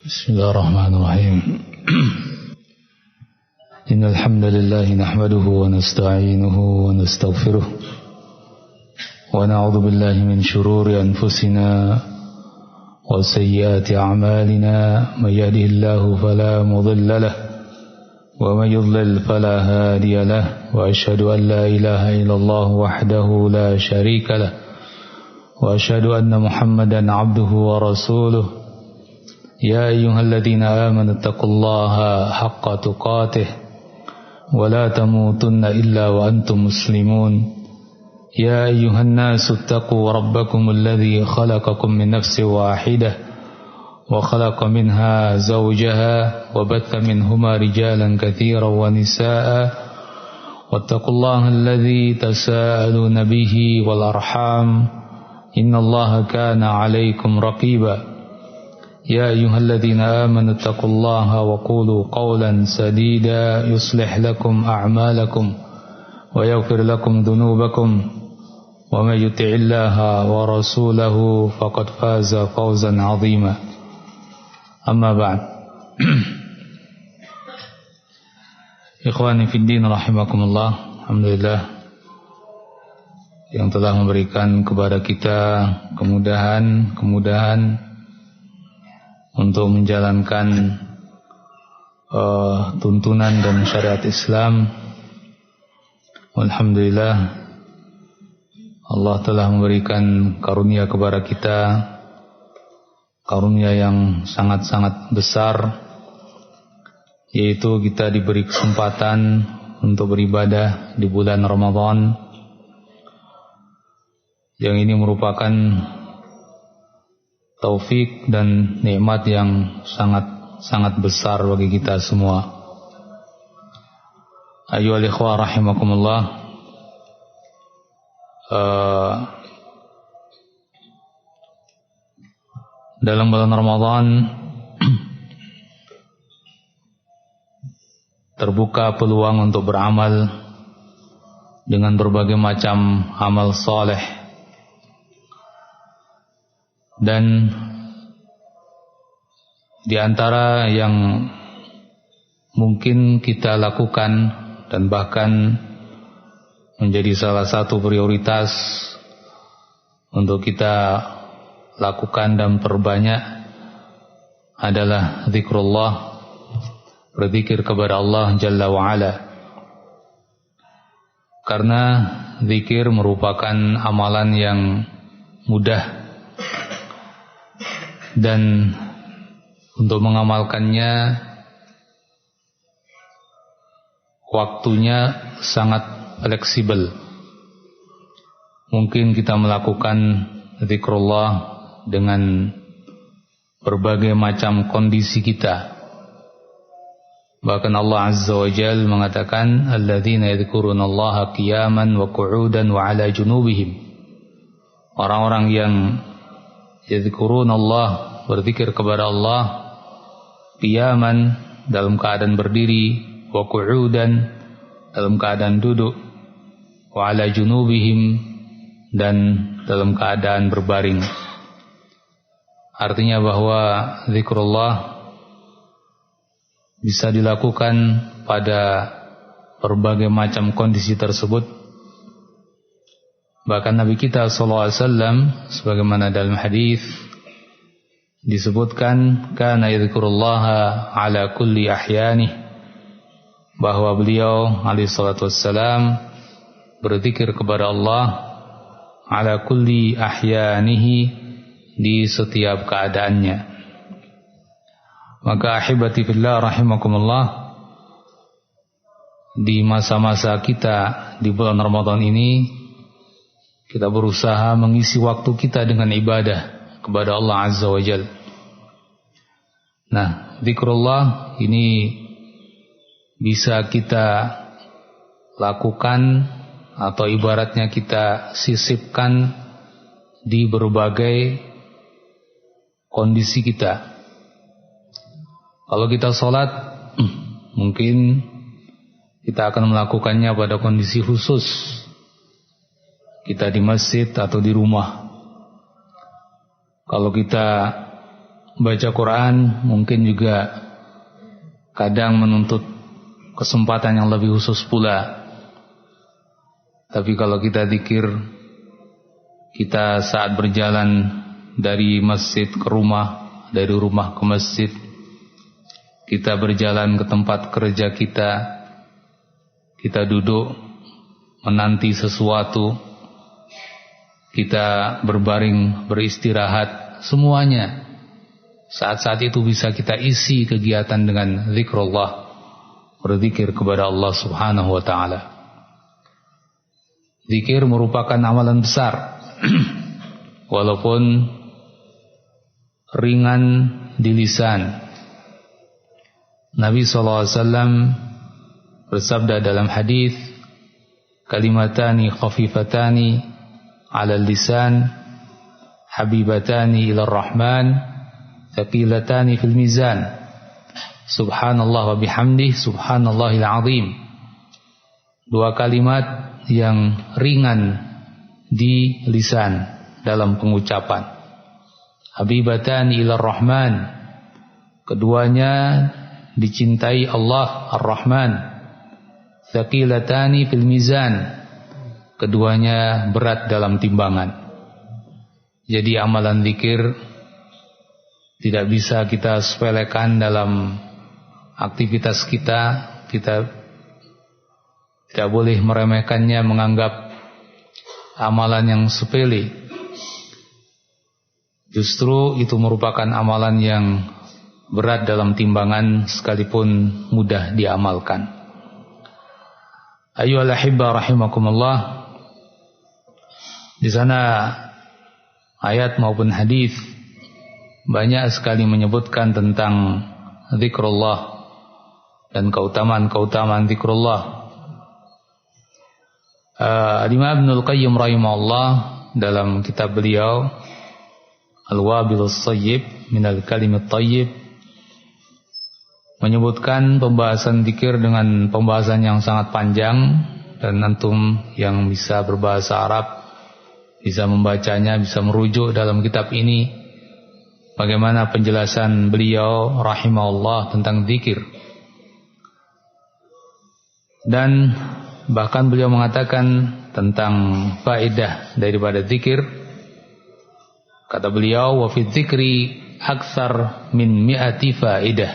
بسم الله الرحمن الرحيم إن الحمد لله نحمده ونستعينه ونستغفره ونعوذ بالله من شرور أنفسنا وسيئات أعمالنا من يهده الله فلا مضل له ومن يضلل فلا هادي له وأشهد أن لا إله إلا الله وحده لا شريك له وأشهد أن محمدا عبده ورسوله يا أيها الذين آمنوا اتقوا الله حق تقاته ولا تموتن إلا وأنتم مسلمون يا أيها الناس اتقوا ربكم الذي خلقكم من نفس واحدة وخلق منها زوجها وبث منهما رجالا كثيرا ونساء واتقوا الله الذي تساءلون به والأرحام إن الله كان عليكم رقيبا يا أيها الذين آمنوا اتقوا الله وقولوا قولا سديدا يصلح لكم أعمالكم ويغفر لكم ذنوبكم ومن يطع الله ورسوله فقد فاز فوزا عظيما أما بعد Ikhwani fiddin rahimakumullah. Alhamdulillah yang telah memberikan kepada kita kemudahan untuk menjalankan tuntunan dan syariat Islam. Alhamdulillah Allah telah memberikan karunia kepada kita, karunia yang sangat-sangat besar, yaitu kita diberi kesempatan untuk beribadah di bulan Ramadan, yang ini merupakan taufik dan nikmat yang sangat besar bagi kita semua. Ayyuhal ikhwah rahimakumullah, dalam bulan Ramadan terbuka peluang untuk beramal dengan berbagai macam amal soleh, dan di antara yang mungkin kita lakukan dan bahkan menjadi salah satu prioritas untuk kita lakukan dan perbanyak adalah zikrullah, berzikir kepada Allah Jalla wa'ala. Karena zikir merupakan amalan yang mudah, dan untuk mengamalkannya waktunya sangat fleksibel. Mungkin kita melakukan zikrullah dengan berbagai macam kondisi kita. Bahkan Allah Azza wa Jalla mengatakan alladzina yadhkurunallaha qiyaman wa qu'udan wa 'ala junubihim. Orang-orang yang yadhkurunallah, berzikir kepada Allah, qiyaman, dalam keadaan berdiri, wa qu'udan, dalam keadaan duduk, wa 'ala junubihim, dan dalam keadaan berbaring. Artinya bahwa zikrullah bisa dilakukan pada berbagai macam kondisi tersebut. Bahkan Nabi kita sallallahu alaihi wasallam sebagaimana dalam hadis disebutkan, kana yadhkurullaha ala kulli ahyanih, bahwa beliau alaihi salatu wassalam berzikir kepada Allah ala kulli ahyanihi, di setiap keadaannya. Maka ahibati fillah rahimakumullah, di masa-masa kita di bulan Ramadan ini kita berusaha mengisi waktu kita dengan ibadah kepada Allah Azza wa Jalla. Nah, zikrullah ini bisa kita lakukan atau ibaratnya kita sisipkan di berbagai kondisi kita. Kalau kita sholat, mungkin kita akan melakukannya pada kondisi khusus. Kita di masjid atau di rumah. Kalau kita baca Quran mungkin juga kadang menuntut kesempatan yang lebih khusus pula. Tapi kalau kita zikir, kita saat berjalan dari masjid ke rumah, dari rumah ke masjid, kita berjalan ke tempat kerja kita duduk menanti sesuatu, kita berbaring beristirahat, semuanya saat-saat itu bisa kita isi kegiatan dengan zikrullah, berzikir kepada Allah Subhanahu wa taala. Zikir merupakan amalan besar walaupun ringan di lisan. Nabi SAW bersabda dalam hadis, kalimatani khafifatani 'ala lisan habibatani ila rahman thaqilatani fil mizan subhanallah wa bihamdih subhanallahil azim. Dua kalimat yang ringan di lisan dalam pengucapan. Habibatani ila rahman, keduanya dicintai Allah Ar-Rahman. Thaqilatani fil mizan, keduanya berat dalam timbangan. Jadi amalan zikir tidak bisa kita sepelekan dalam aktivitas kita. Kita tidak boleh meremehkannya, menganggap amalan yang sepele. Justru itu merupakan amalan yang berat dalam timbangan sekalipun mudah diamalkan. Ayyuhal ahibba rahimakumullah. Di sana ayat maupun hadis banyak sekali menyebutkan tentang zikrullah dan keutamaan-keutamaan zikrullah. Imam Ibnul Qayyim rahimahullah dalam kitab beliau Al-Wabilus Thayyib minal Kalimit Thayyib menyebutkan pembahasan zikir dengan pembahasan yang sangat panjang, dan antum yang bisa berbahasa Arab bisa membacanya, bisa merujuk dalam kitab ini bagaimana penjelasan beliau rahimahullah tentang zikir. Dan bahkan beliau mengatakan tentang faedah daripada zikir. Kata beliau, wa fi dzikri aktsar min mi'ati faedah.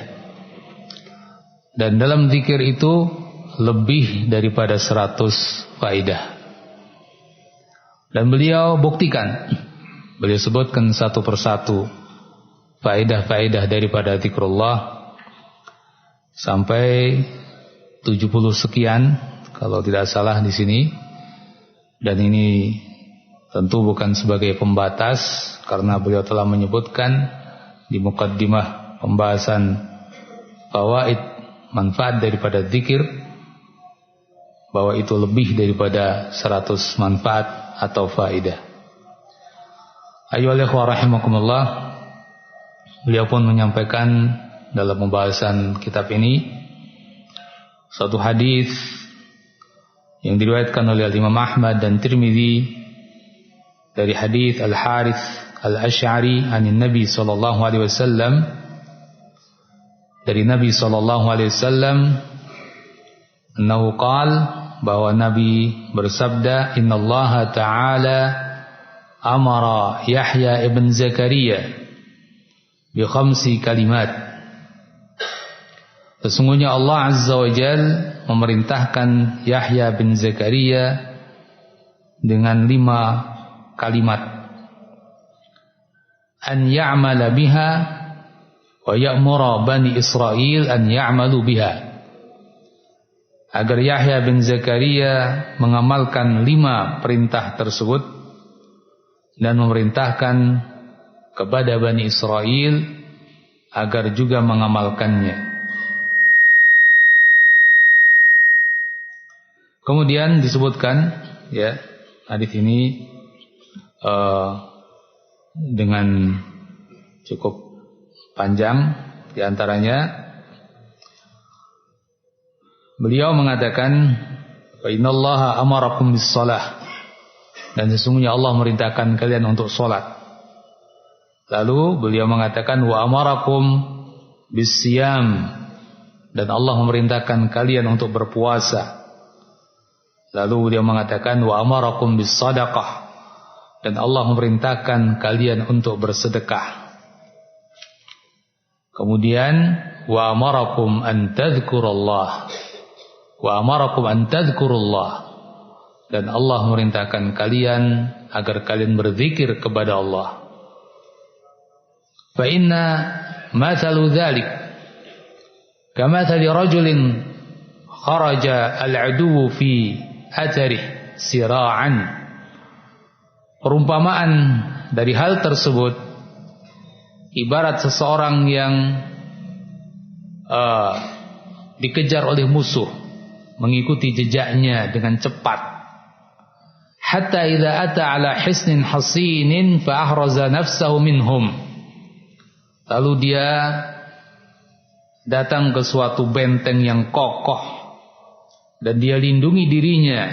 Dan dalam zikir itu lebih daripada 100 faedah. Dan beliau buktikan, beliau sebutkan satu persatu faedah-faedah daripada zikrullah sampai 70 sekian kalau tidak salah di sini. Dan ini tentu bukan sebagai pembatas, karena beliau telah menyebutkan di muqaddimah pembahasan fawaid, manfaat daripada zikir, bahwa itu lebih daripada 100 manfaat atau faedah. Ayyuhal ikhwah rahimakumullah, beliau pun menyampaikan dalam pembahasan kitab ini satu hadis yang diriwayatkan oleh Imam Ahmad dan Tirmidzi dari hadis Al-Harits Al-Asy'ari anin Nabi sallallahu alaihi wasallam, dari Nabi sallallahu alaihi wasallam annahu qala, bahwa Nabi bersabda, innallaha ta'ala amara Yahya ibn Zakaria bi khamsi kalimat. Sesungguhnya Allah Azza wa Jal memerintahkan Yahya bin Zakaria dengan 5 kalimat. An ya'mala biha wa ya'mura bani Israel an ya'malu biha. Agar Yahya bin Zakaria mengamalkan 5 perintah tersebut dan memerintahkan kepada Bani Israel agar juga mengamalkannya. Kemudian disebutkan ya hadis ini dengan cukup panjang. Di antaranya beliau mengatakan, fa innallaha amarakum bis-shalah, dan sesungguhnya Allah merintahkan kalian untuk salat. Lalu beliau mengatakan wa amarakum bisyam, dan Allah memerintahkan kalian untuk berpuasa. Lalu beliau mengatakan wa amarakum bisadaqah, dan Allah memerintahkan kalian untuk bersedekah. Kemudian wa amarakum an tadhkurullah, wa amarakum an tadhkurullah, dan Allah memerintahkan kalian agar kalian berzikir kepada Allah. Fa inna mathalu dzalik kamathali rajulin kharaja al-aduwwu fi atharih sira'an. Perumpamaan dari hal tersebut ibarat seseorang yang dikejar oleh musuh, mengikuti jejaknya dengan cepat. Hatta idza ata ala hisnin hasinin fa ahraza nafsahu minhum. Lalu dia datang ke suatu benteng yang kokoh dan dia lindungi dirinya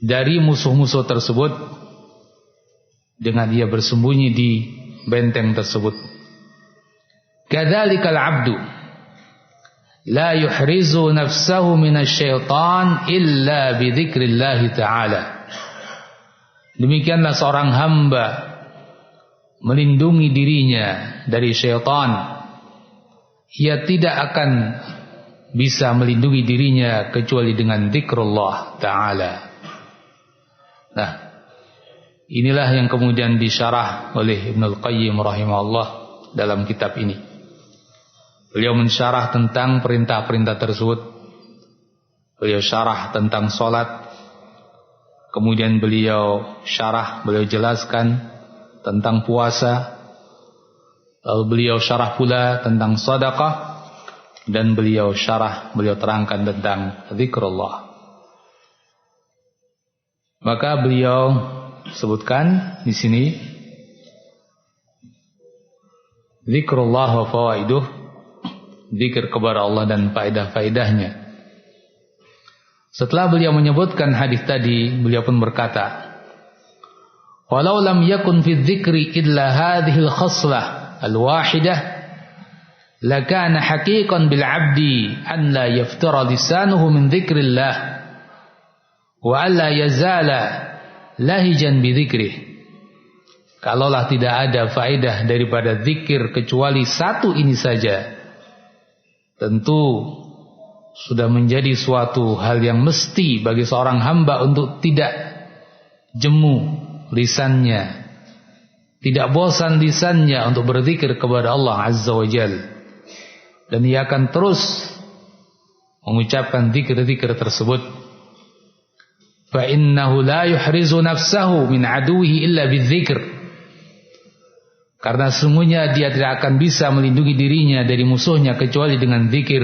dari musuh-musuh tersebut dengan dia bersembunyi di benteng tersebut. Kadzalikal 'abdu la yuhrizu nafsahu minasyaitan illa bi dzikrillah ta'ala. Demikianlah seorang hamba melindungi dirinya dari syaitan. Ia tidak akan bisa melindungi dirinya kecuali dengan zikrullah ta'ala. Nah, inilah yang kemudian disyarah oleh Ibnul Qayyim rahimahullah dalam kitab ini. Beliau mensyarah tentang perintah-perintah tersebut. Beliau syarah tentang salat. Kemudian beliau jelaskan tentang puasa. Lalu beliau syarah pula tentang sedekah, dan beliau terangkan tentang zikrullah. Maka beliau sebutkan di sini zikrullah wa fawaiduh, zikir kepada Allah dan faedah-faedahnya. Setelah beliau menyebutkan hadis tadi, beliau pun berkata, walau lam yakun fi dzikri illa hadhil khaslah al-wahidah lakana haqiqan bil 'abdi an la yaftara lisanuhu min dzikrillah wa alla yazala lahijan bi dzikrih. Kalaulah tidak ada faedah daripada zikir kecuali satu ini saja, tentu sudah menjadi suatu hal yang mesti bagi seorang hamba untuk tidak jemu lisannya, tidak bosan lisannya untuk berzikir kepada Allah Azza wa Jalla, dan ia akan terus mengucapkan zikir-zikir tersebut. Fa innahu la yuhrizu nafsahu min aduwihi illa bidzikr, karena sesungguhnya dia tidak akan bisa melindungi dirinya dari musuhnya kecuali dengan zikir.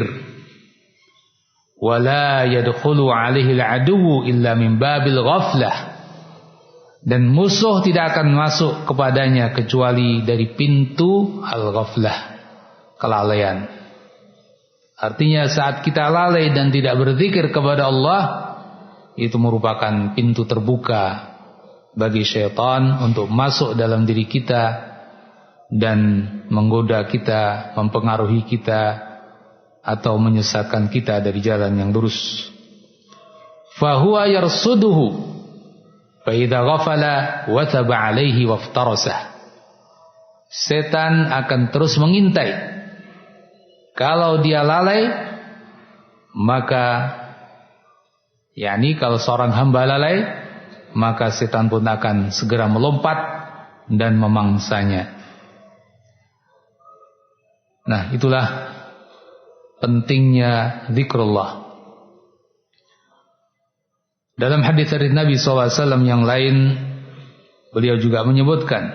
Wala yadkhulu alaihi al-aduwwu illa min babil ghaflah, dan musuh tidak akan masuk kepadanya kecuali dari pintu al-ghaflah, kelalaian. Artinya saat kita lalai dan tidak berzikir kepada Allah, itu merupakan pintu terbuka bagi syaitan untuk masuk dalam diri kita dan menggoda kita, mempengaruhi kita, atau menyesatkan kita dari jalan yang lurus. Fahuwa yarsuduhu فَإِذَا غَفَلَ وَتَبَ عَلَيْهِ وَافْتَرَسَهُ. Setan akan terus mengintai. Kalau dia lalai, maka kalau seorang hamba lalai, maka setan pun akan segera melompat dan memangsanya. Nah, itulah pentingnya zikrullah. Dalam hadis dari Nabi SAW yang lain, beliau juga menyebutkan.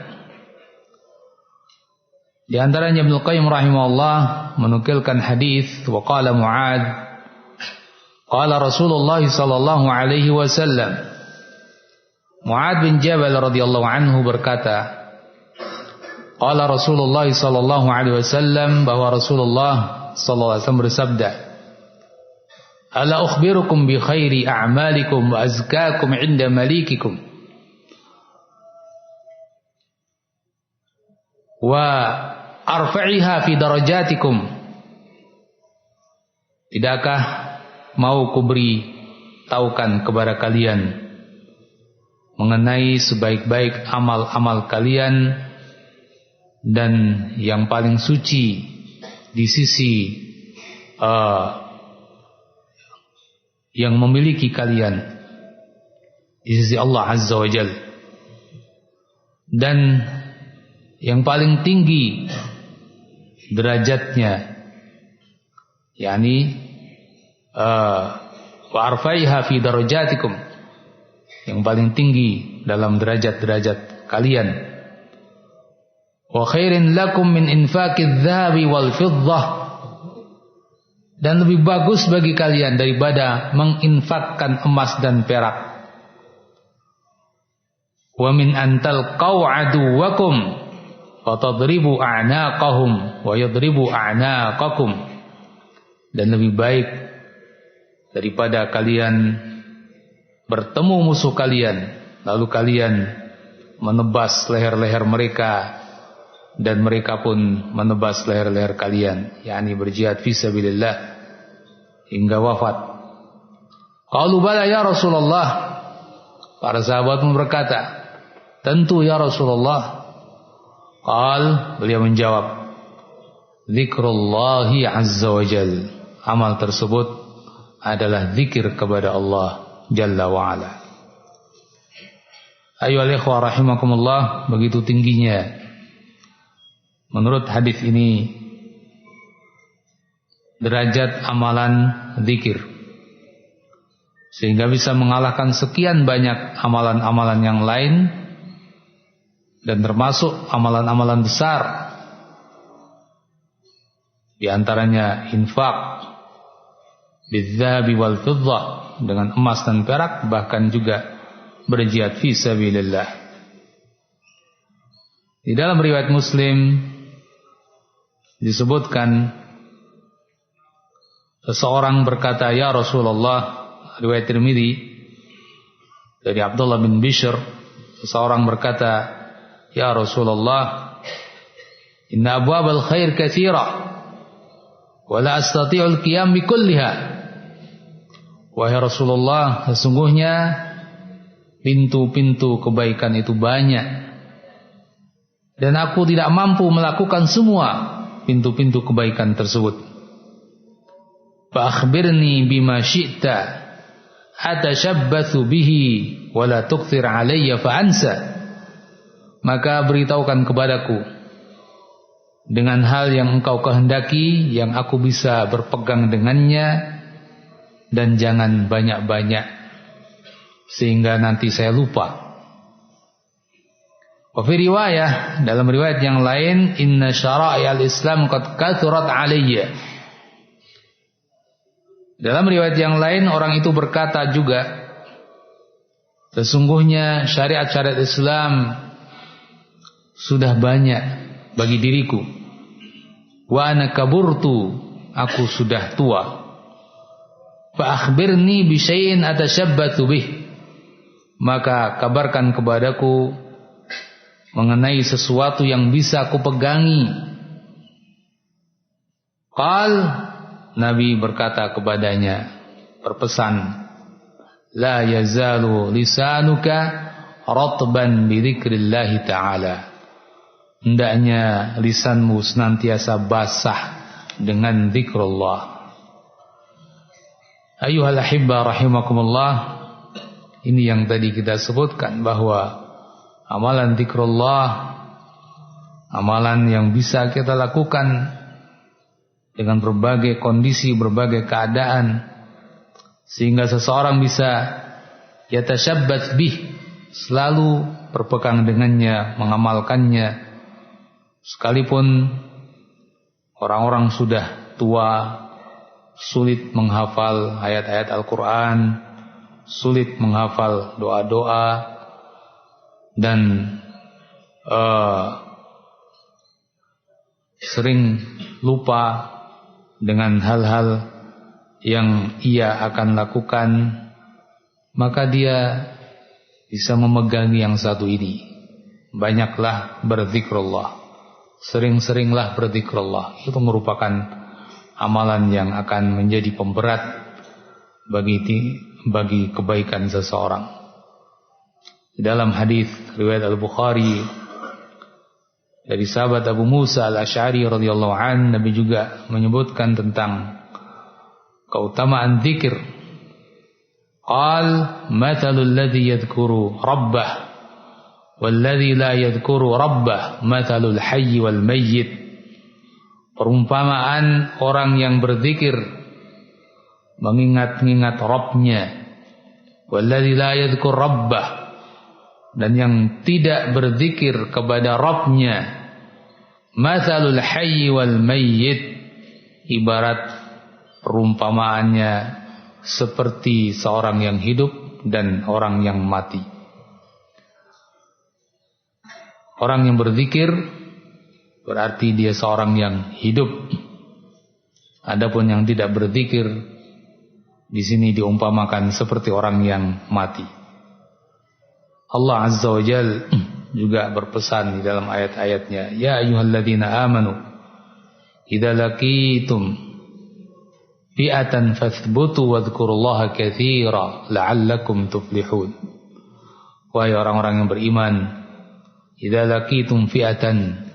Di antaranya Ibnu Qayyim rahimahullah menukilkan hadis, wa qala Mu'ad, qala Rasulullah sallallahu alaihi wasallam. Mu'ad bin Jabal radhiyallahu anhu berkata, qala Rasulullah sallallahu alaihi wasallam, bahwa Rasulullah sallallahu alaihi wasallam bersabda, ala ukhbirukum bi khairi a'malikum wa azkakum 'inda malikikum. wa arfa'iha fi darajatikum. Tidakkah mau kuberi taukan kepada kalian mengenai sebaik-baik amal-amal kalian dan yang paling suci di sisi yang memiliki kalian di sisi Allah Azza wa Jalla, dan yang paling tinggi derajatnya, yakni wa arfaiha fi darajatikum, yang paling tinggi dalam derajat-derajat kalian. Wa khairin lakum min infaqiz zahabi wal fiddah, dan lebih bagus bagi kalian daripada menginfakkan emas dan perak. Wa min antal qaw aduwakum fatadribu a'naqahum wa yadribu a'naqakum, dan lebih baik daripada kalian bertemu musuh kalian lalu kalian menebas leher-leher mereka dan mereka pun menebas leher-leher kalian, yakni berjihad fisabilillah hingga wafat. Qalu bala ya Rasulullah, para sahabat pun berkata, tentu ya Rasulullah. Beliau menjawab, zikrullahi azza wa jal, amal tersebut adalah zikir kepada Allah jalla wa ala. Ayyuhal ikhwah rahimakumullah, begitu tingginya menurut hadis ini derajat amalan zikir, sehingga bisa mengalahkan sekian banyak amalan-amalan yang lain, dan termasuk amalan-amalan besar, di antaranya infak bizzahabi wal fiddah, dengan emas dan perak, bahkan juga berjihad fi sabilillah. Di dalam riwayat Muslim disebutkan seseorang berkata, ya Rasulullah, riwayat Tirmidzi dari Abdullah bin Bishr, seseorang berkata, ya Rasulullah, inna abwabal khair katsira wa la astati'ul qiyam bikulliha. Wahai Rasulullah, sesungguhnya pintu-pintu kebaikan itu banyak, dan aku tidak mampu melakukan semua pintu-pintu kebaikan tersebut. Fa akhbirni bima syi'ta atashabbathu bihi wa la tukthir alayya fa ansa. Maka beritahukan kepadaku dengan hal yang engkau kehendaki, yang aku bisa berpegang dengannya, dan jangan banyak-banyak sehingga nanti saya lupa. Wa fi riwayah, dalam riwayat yang lain, inna syara'i'al Islam qad kathurat alayya. Dalam riwayat yang lain, orang itu berkata juga, sesungguhnya syariat-syariat Islam sudah banyak bagi diriku. Wa ana kaburtu, aku sudah tua. Fa akhbirni bi syai'in atashabbatu bih, maka kabarkan kepadaku mengenai sesuatu yang bisa aku pegangi. Nabi berkata kepadanya, berpesan, la yazalu lisanuka ratban bi dzikrillah ta'ala. Hendaknya lisanmu senantiasa basah dengan zikrullah. Ayyuhal ahibba rahimakumullah, ini yang tadi kita sebutkan, bahwa amalan zikrullah, amalan yang bisa kita lakukan dengan berbagai kondisi, berbagai keadaan, sehingga seseorang bisa yatashabbat bih, selalu berpegang dengannya, mengamalkannya, sekalipun orang-orang sudah tua, sulit menghafal ayat-ayat Al-Quran, sulit menghafal doa-doa, dan sering lupa dengan hal-hal yang ia akan lakukan, maka dia bisa memegangi yang satu ini. Banyaklah berzikrullah, sering-seringlah berzikrullah. Itu merupakan amalan yang akan menjadi pemberat bagi kebaikan seseorang. Di dalam hadis riwayat Al-Bukhari dari sahabat Abu Musa Al-Asy'ari radhiyallahu an, Nabi juga menyebutkan tentang keutamaan zikir. Qal mathalul ladzi yadhkuru rabbah wal ladzi la yadhkuru rabbah mathalul hayy wal mayyit. Perumpamaan orang yang berzikir mengingat-ingat Rabbnya, wal ladzi la yadhkur rabbah, dan yang tidak berzikir kepada Rabbnya, mathalul hayy wal mayyit, ibarat perumpamaannya seperti seorang yang hidup dan orang yang mati. Orang yang berzikir berarti dia seorang yang hidup. Adapun yang tidak berzikir di sini diumpamakan seperti orang yang mati. Allah Azza wa Jalla juga berpesan di dalam ayat-ayatnya, ya ayyuhalladzina amanu idza laqitum fi'atan fathbutu wadhkurullaha katsira la'allakum tuflihun. Wahai orang-orang yang beriman, idza laqitum fi'atan,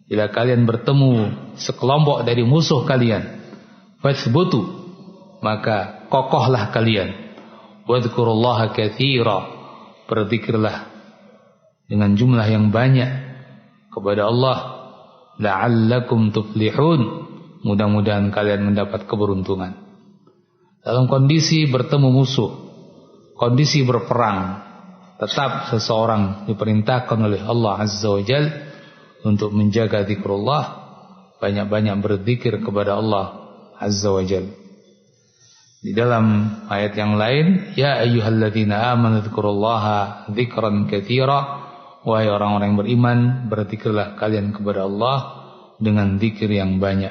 bila kalian bertemu sekelompok dari musuh kalian, fathbutu, maka kokohlah kalian, wadhkurullaha katsira, berzikirlah dengan jumlah yang banyak kepada Allah, la'allakum tuflihun, mudah-mudahan kalian mendapat keberuntungan. Dalam kondisi bertemu musuh, kondisi berperang, tetap seseorang diperintahkan oleh Allah Azza wa Jalla untuk menjaga zikrullah, banyak-banyak berzikir kepada Allah Azza wa Jalla. Di dalam ayat yang lain, ya ayyuhalladzina amanu dzkurullaha dzikran katsira, wahai orang-orang yang beriman, berzikirlah kalian kepada Allah dengan zikir yang banyak.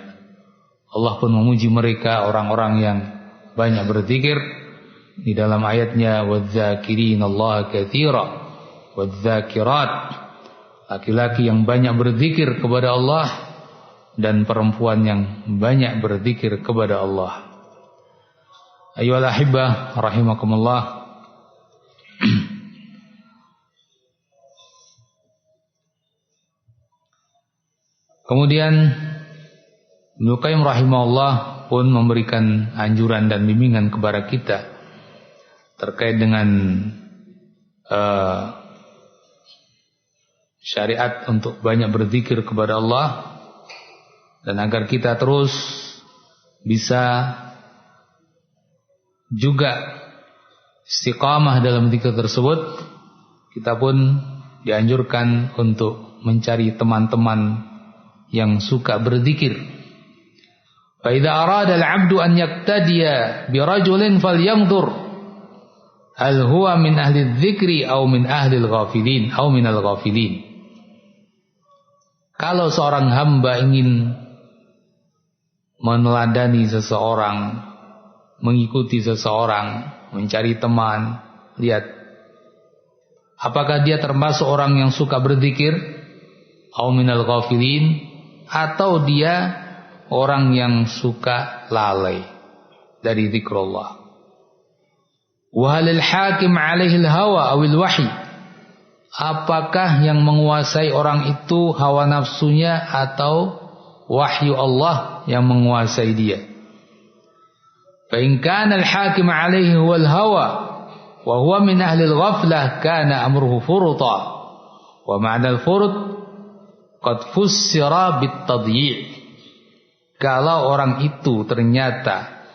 Allah pun memuji mereka, orang-orang yang banyak berzikir. Di dalam ayatnya, wadzakirinallaha katsira wadzakirat, laki-laki yang banyak berzikir kepada Allah dan perempuan yang banyak berzikir kepada Allah. Ayyuhal ahibbah rahimakumullah. Kemudian Ibnu Qayyim rahimahullah pun memberikan anjuran dan bimbingan kepada kita terkait dengan syariat untuk banyak berzikir kepada Allah, dan agar kita terus bisa juga istiqamah dalam zikir tersebut, kita pun dianjurkan untuk mencari teman-teman yang suka berzikir. Fa idza arada al-'abdu an yaqtadiya bi rajulin falyanzur hal huwa min ahli dzikri aw min ahli al-ghafilin aw min al-ghafilin. Kalau seorang hamba ingin meneladani seseorang, mengikuti seseorang, mencari teman, lihat apakah dia termasuk orang yang suka berzikir, au minal ghafilin, atau dia orang yang suka lalai dari zikrullah. Wa halil hakim alaihi al-hawa awil wahyi, apakah yang menguasai orang itu hawa nafsunya atau wahyu Allah yang menguasai dia? Fa in kana al-hakim alaihi huwal hawa wa huwa min ahli al-ghaflah kana amruhu furta, wa ma'na al-furt qad fussira bit-tadyi'. Kalau orang itu ternyata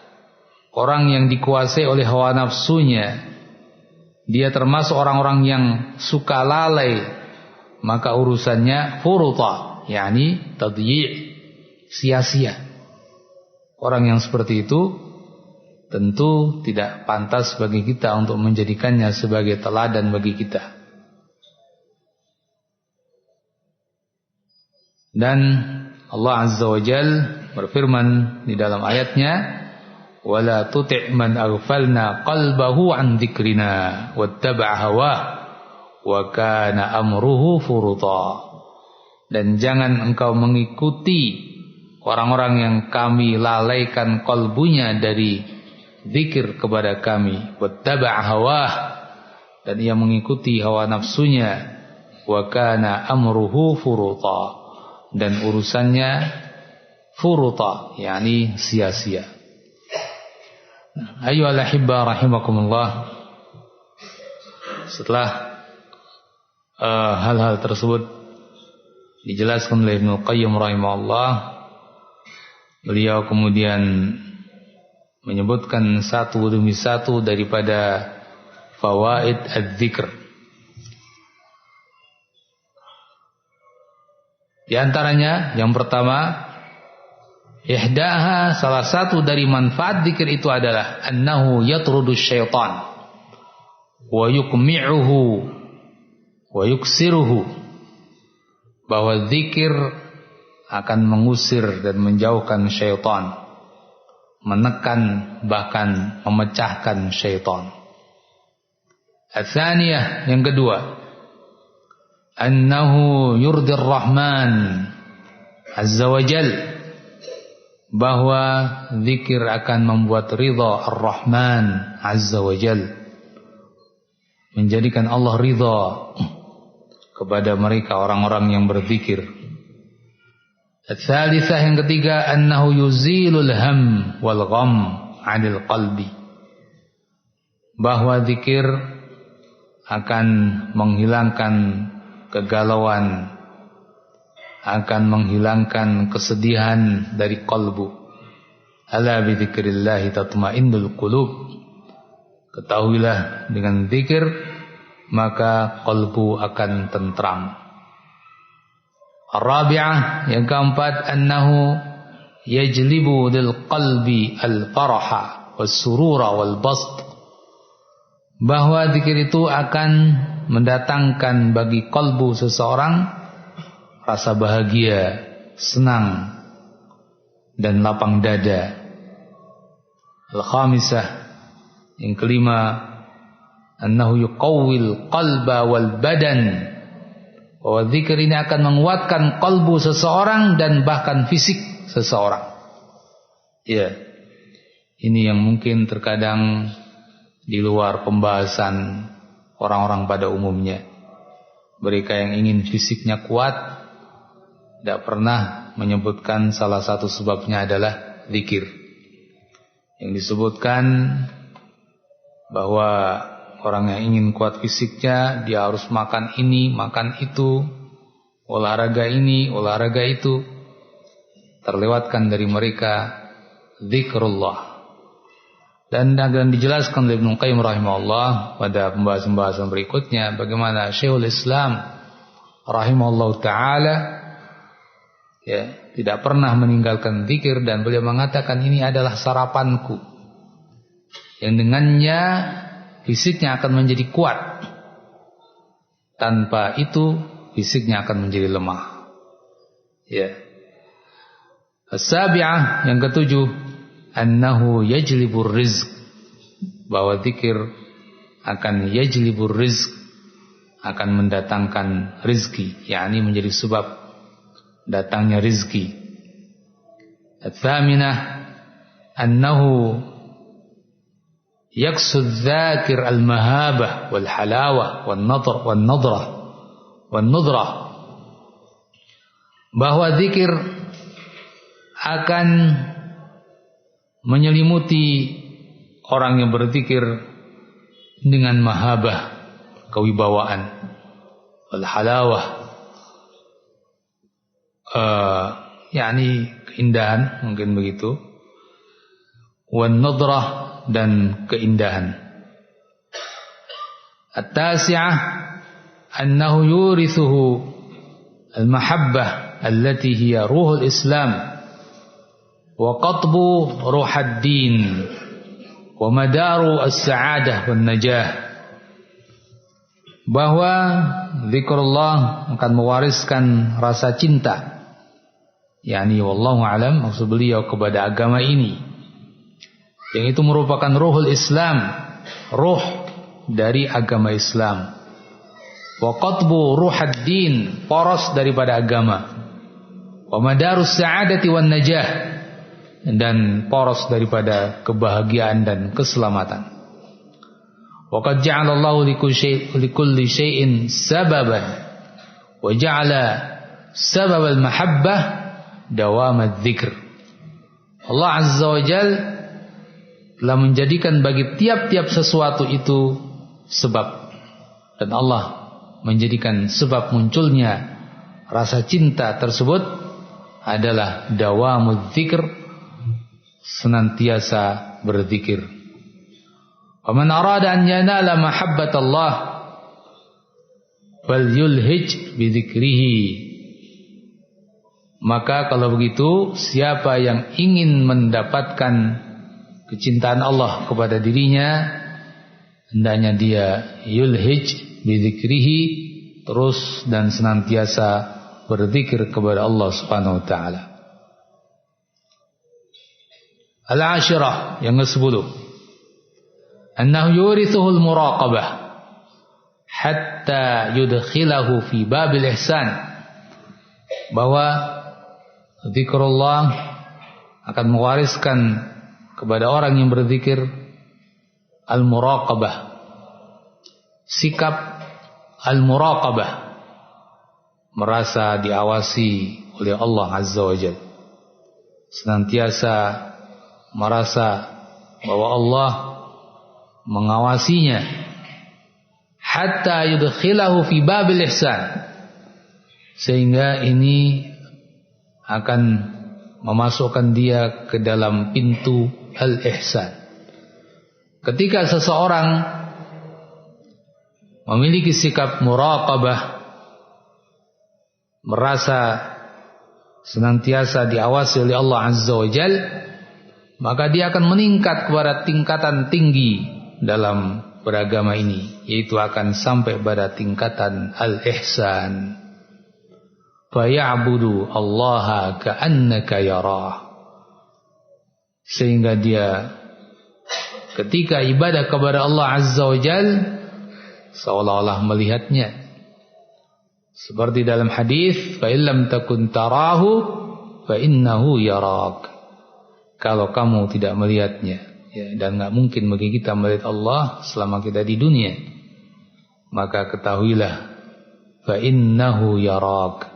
orang yang dikuasai oleh hawa nafsunya, dia termasuk orang-orang yang suka lalai, maka urusannya furta, yakni tadyi', sia-sia. Orang yang seperti itu tentu tidak pantas bagi kita untuk menjadikannya sebagai teladan bagi kita. Dan Allah Azza wa Jalla berfirman di dalam ayatnya, wala tuti' man aghfalna qalbahu an dzikrina wattaba'a hawah wa kana amruhu furuta. dan jangan engkau mengikuti orang-orang yang kami lalaikan qalbunya dari zikir kepada kami. Wattaba'a hawah, dan ia mengikuti hawa nafsunya. Wa kana amruhu furuta, dan urusannya furuta, yakni sia-sia. Ayyuhal ahibba rahimakumullah. Setelah hal-hal tersebut dijelaskan oleh Ibnu Qayyim rahimahullah, beliau kemudian menyebutkan satu demi satu daripada fawaid az-zikr. Di antaranya yang pertama, ihdaha, salah satu dari manfaat zikir itu adalah annahu yatrudu syaitan wa yukmi'uhu wa yuksiruhu, bahwa zikir akan mengusir dan menjauhkan syaitan, menekan bahkan memecahkan syaitan. Ats-tsaniyah, yang kedua, annahu yurdir rahman azza wa jal, bahwa zikir akan membuat ridha ar-Rahman azza wa jal, menjadikan Allah ridha kepada mereka orang-orang yang berzikir. Ats-tsalisah, yang ketiga, annahu yuzilul ham wal gham 'anil qalbi, bahwa zikir akan menghilangkan kegalauan, akan menghilangkan kesedihan dari kalbu. Ala bi dzikrillah tatmainnul qulub, ketahuilah dengan zikir maka kalbu akan tentram. Ar-rabi'ah, yang keempat, annahu yajlibu lil qalbi al-faraha was-surura wal-bast, bahwa zikir itu akan mendatangkan bagi kalbu seseorang rasa bahagia, senang, dan lapang dada. Al-khamisah, yang kelima, annahu yuqawwil qalba wal badan, bahwa zikir ini akan menguatkan kalbu seseorang dan bahkan fisik seseorang. Ya, ini yang mungkin terkadang di luar pembahasan orang-orang pada umumnya. Mereka yang ingin fisiknya kuat tidak pernah menyebutkan salah satu sebabnya adalah zikir. Yang disebutkan bahwa orang yang ingin kuat fisiknya, dia harus makan ini, makan itu, olahraga ini, olahraga itu. Terlewatkan dari mereka zikrullah. Dan akan dijelaskan oleh Ibnu Qayyim rahimahullah pada pembahasan-pembahasan berikutnya bagaimana Syekhul Islam rahimahullah ta'ala tidak pernah meninggalkan zikir, dan beliau mengatakan ini adalah sarapanku yang dengannya fisiknya akan menjadi kuat, tanpa itu fisiknya akan menjadi lemah. Ya. As-sabi'ah, yang ketujuh, annahu yajlibur rizq, bahwa zikir akan yajlibur rizq, akan mendatangkan rizki, yakni menjadi sebab datangnya rizki. Ats-tsaminah, annahu yaksud dzakir al-mahabah wal halawah wan nadrah, bahwa zikir akan menyelimuti orang yang berzikir dengan mahabah, kewibawaan, wal halawah, yakni keindahan, mungkin begitu, wan nadrah, dan keindahan. At-tasi'ah, annahu yurithuhu al-mahabbah allati hiya ruhul Islam wa qatbu ruhad din wa madaru as-sa'adah wan najah, bahwa zikrullah akan mewariskan rasa cinta, yakni wallahu alam, maksud beliau kepada agama ini, yang itu merupakan ruhul Islam, ruh dari agama Islam, wa qatbu ruhad din, poros daripada agama, wa madarus sa'adati wan najah, dan poros daripada kebahagiaan dan keselamatan. Wa qad ja'ala Allahu likulli syai'in sababan wa ja'ala sababal mahabbah dawamad dzikr. Allah Azza wa Jalla telah menjadikan bagi tiap-tiap sesuatu itu sebab, dan Allah menjadikan sebab munculnya rasa cinta tersebut adalah dawamud dzikr, senantiasa berzikir. Wa man arada an yanala mahabbatallah falyulhij bi dzikrihi. Maka kalau begitu, siapa yang ingin mendapatkan kecintaan Allah kepada dirinya, hendaknya dia yulhij bidzikrihi, terus dan senantiasa berzikir kepada Allah Subhanahu wa taala. Al-ashirah, yang ke-10, annahu yurithuhul muraqabah hatta yudkhilahu fi babil ihsan, bahwa zikrullah akan mewariskan kepada orang yang berzikir al-muraqabah, sikap al-muraqabah, merasa diawasi oleh Allah Azza wa Jalla, senantiasa merasa bahwa Allah mengawasinya, hatta yudkhilahu fi babil ihsan, sehingga ini akan memasukkan dia ke dalam pintu al-ihsan. Ketika seseorang memiliki sikap muraqabah, merasa senantiasa diawasi oleh Allah Azza wa Jalla, maka dia akan meningkat kepada tingkatan tinggi dalam beragama ini, yaitu akan sampai pada tingkatan al-ihsan. Faya'budu Allaha ka'annaka yarah, sehingga dia ketika ibadah kepada Allah Azza wa Jalla seolah-olah melihatnya. Seperti dalam hadis, fa illam takun tarahu fa innahu yarak. Kalau kamu tidak melihatnya, ya, dan enggak mungkin bagi kita melihat Allah selama kita di dunia, maka ketahuilah fa innahu yarak,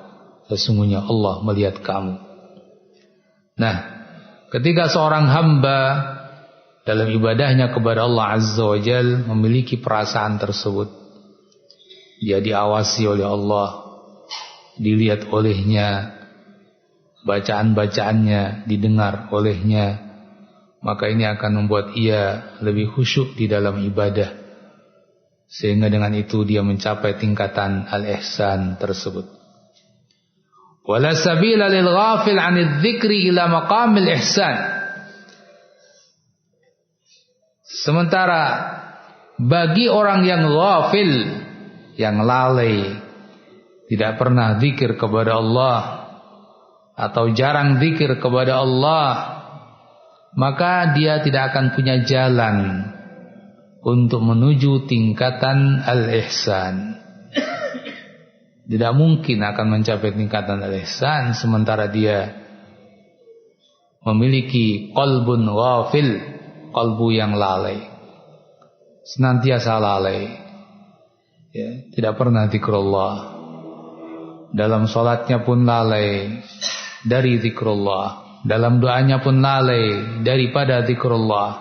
sesungguhnya Allah melihat kamu. Nah, ketika seorang hamba dalam ibadahnya kepada Allah Azza wa Jalla memiliki perasaan tersebut, dia diawasi oleh Allah, dilihat olehnya, bacaan-bacaannya didengar olehnya, maka ini akan membuat ia lebih khusyuk di dalam ibadah, sehingga dengan itu dia mencapai tingkatan al-ihsan tersebut. Wala sabila lil ghafil 'anil dzikri ila maqamil ihsan. Sementara bagi orang yang ghafil, yang lalai, tidak pernah zikir kepada Allah atau jarang zikir kepada Allah, maka dia tidak akan punya jalan untuk menuju tingkatan al-ihsan. Tidak mungkin akan mencapai tingkatan al-ihsan sementara dia memiliki qalbun ghafil, qalbu yang lalai, senantiasa lalai, ya, tidak pernah zikrullah, dalam salatnya pun lalai dari zikrullah, dalam doanya pun lalai daripada zikrullah,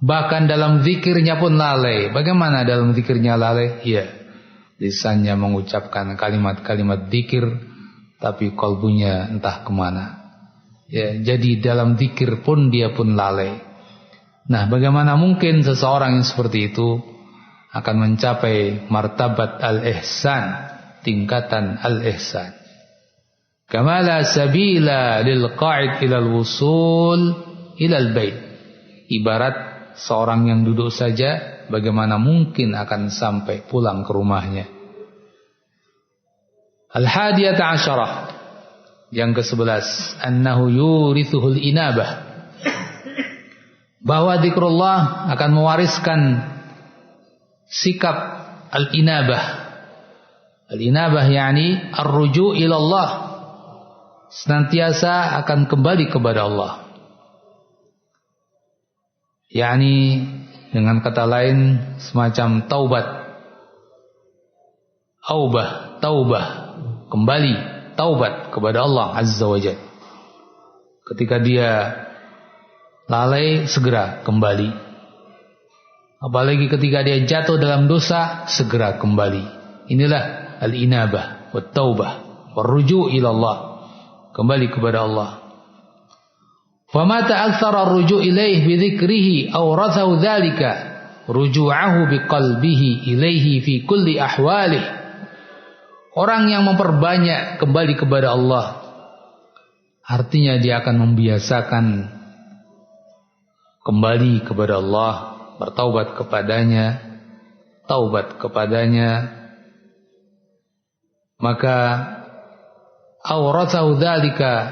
bahkan dalam zikirnya pun lalai. Bagaimana dalam zikirnya lalai? Ya, lisannya mengucapkan kalimat-kalimat zikir, tapi kalbunya entah kemana. Ya, jadi dalam zikir pun dia pun lalai. Nah, bagaimana mungkin seseorang yang seperti itu akan mencapai martabat al-ihsan, tingkatan al-ihsan? Kama la sabila lil qa'id ila al-wusul ila al-bait. Ibarat seorang yang duduk saja, bagaimana mungkin akan sampai pulang ke rumahnya? Al-hadiyata asyarah, yang ke-11, annahu yurithuhul inabah, bahwa zikrullah akan mewariskan sikap al-inabah, Al-inabah yani ar-ruju' ila Allah, senantiasa akan kembali kepada Allah. Yani dengan kata lain semacam taubat, taubah, kembali, taubat kepada Allah Azza wa Jalla. Ketika dia lalai, segera kembali. Apalagi ketika dia jatuh dalam dosa, segera kembali. Inilah al-inabah, wat-taubah, war-ruju' ila Allah, kembali kepada Allah. Famata aktsara ar-ruju' ilaih bi dzikrihi awrathahu dzalika ruju'ahu bi qalbihi ilaihi fi kulli ahwalihi. Orang yang memperbanyak kembali kepada Allah, artinya dia akan membiasakan kembali kepada Allah, bertaubat kepadanya, taubat kepadanya. Maka awrathahu dzalika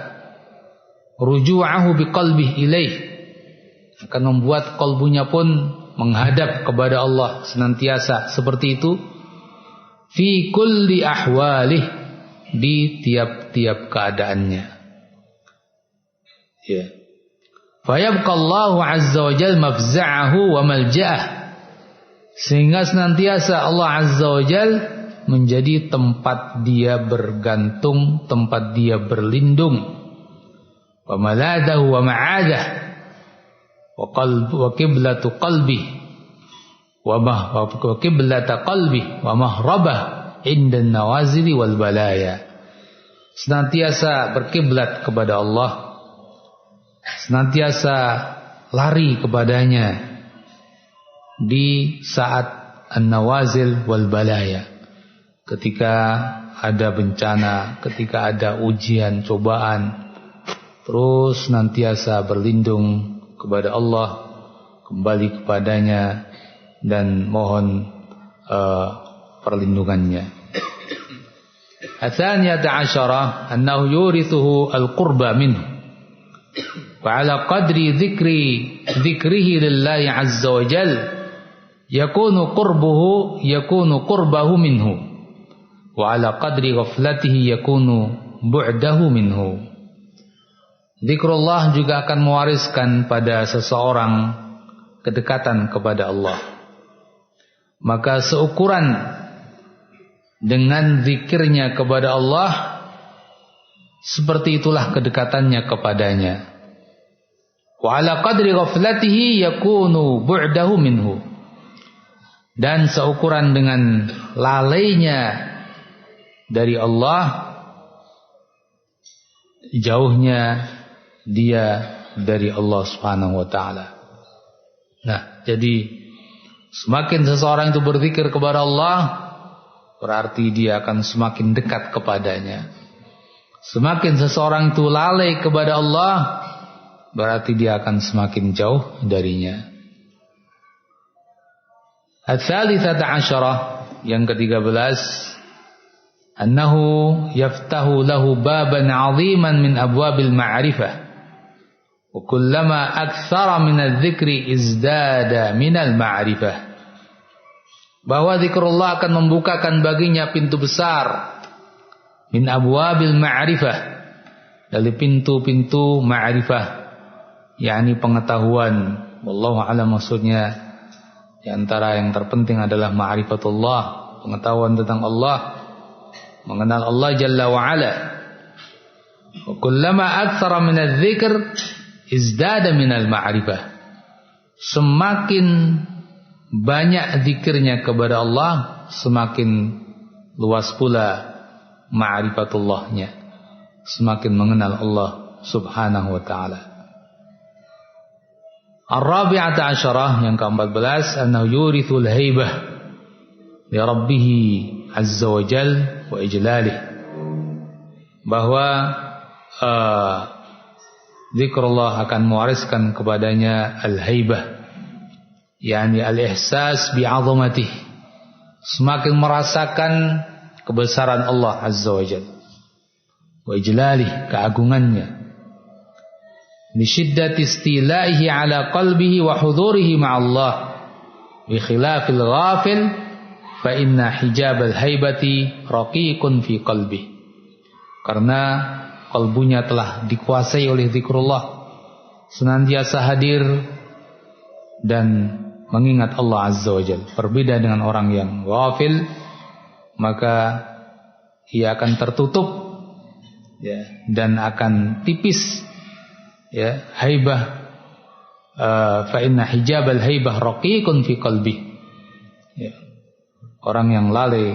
ruju'ahu biqalbihi ilaih, akan membuat kalbunya pun menghadap kepada Allah senantiasa seperti itu. Fi kulli ahwalih, di tiap-tiap keadaannya. Ya. Fayabqallahu azza wa jalla mafza'ahu wa malja'ah, sehingga senantiasa Allah azza wa jalla menjadi tempat dia bergantung, tempat dia berlindung. Wa maladahu wa ma'adah wa qiblatu qalbi wa qiblata qalbi wa mahrabah inda nawazili wal balaya. Senantiasa berkiblat kepada Allah, senantiasa lari kepadanya di saat an-nawazil wal balaya, ketika ada bencana, ketika ada ujian, cobaan, terus senantiasa berlindung kepada Allah, kembali kepadanya dan mohon perlindungannya. Atsaniyata asyara annahu yurithuhu al-qurba minhu wa ala qadri dzikrihi lillahi azza wa jalla yakunu qurbahu minhu wa ala qadri ghaflatihi yakunu bu'dahu minhu. Zikrullah juga akan mewariskan pada seseorang kedekatan kepada Allah. Maka seukuran dengan zikirnya kepada Allah, seperti itulah kedekatannya kepadanya. Wa ala qadri ghaflatihi yakunu bu'dahu minhu. Dan seukuran dengan lalainya dari Allah, jauhnya dia dari Allah Subhanahu wa taala. Nah, jadi semakin seseorang itu berzikir kepada Allah, berarti dia akan semakin dekat kepadanya. Semakin seseorang itu lalai kepada Allah, berarti dia akan semakin jauh darinya. Ats-tsalitsata asyarah, yang ke-13, annahu yaftahu lahu baban 'aziman min abwabil ma'rifah. Wa kullama aktsara min adz-dzikri izdada minal ma'rifah. Bahwa zikrullah akan membukakan baginya pintu besar min abwabil ma'rifah, dari pintu-pintu ma'rifah, yakni pengetahuan. Wallahu a'lam, maksudnya di antara yang terpenting adalah ma'rifatullah, pengetahuan tentang Allah, mengenal Allah Jalla wa Ala. Wa kullama aktsara min adz-dzikr izdada minal ma'rifah. Semakin banyak zikirnya kepada Allah, semakin luas pula ma'rifatullahnya, semakin mengenal Allah Subhanahu wa ta'ala. Ar-rabi'ata asyarah, yang ke-14, annahu yurithul haibah li rabbih azza wa jal wa ijlalih. Bahwa zikrullah akan mewariskan kepadanya al-haibah, yakni al-ihsas bi'azamatih, semakin merasakan kebesaran Allah azza wa jalla, wa ijlalih, keagungannya, bi syiddati istilaihi ala qalbihi wa hudurihi ma'allah, bi khilafil ghafil fa inna hijabal haibati raqiqun fi qalbi. Karena kalbunya telah dikuasai oleh zikrullah, senantiasa hadir dan mengingat Allah Azza wa Jalla. Berbeda dengan orang yang ghafil, maka ia akan tertutup ya, dan akan tipis ya haibah. Fa inna hijabal haibah raqiqun fi qalbi. Ya. Orang yang lalai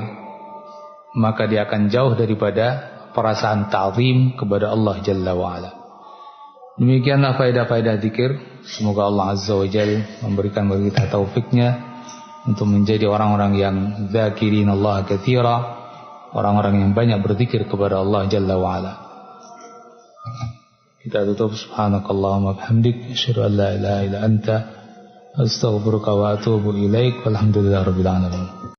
maka dia akan jauh daripada perasaan ta'zim kepada Allah Jalla wa Ala. Demikianlah faedah-faedah zikir. Semoga Allah Azza wa Jalla memberikan bagi kita taufiknya untuk menjadi orang-orang yang zakirin Allah katsira, orang-orang yang banyak berzikir kepada Allah Jalla wa Ala. Kita tutup subhanakallahumma bihamdik asyhadu an la ilaha illa anta astaghfiruka wa atubu ilaik walhamdulillahirabbil alamin.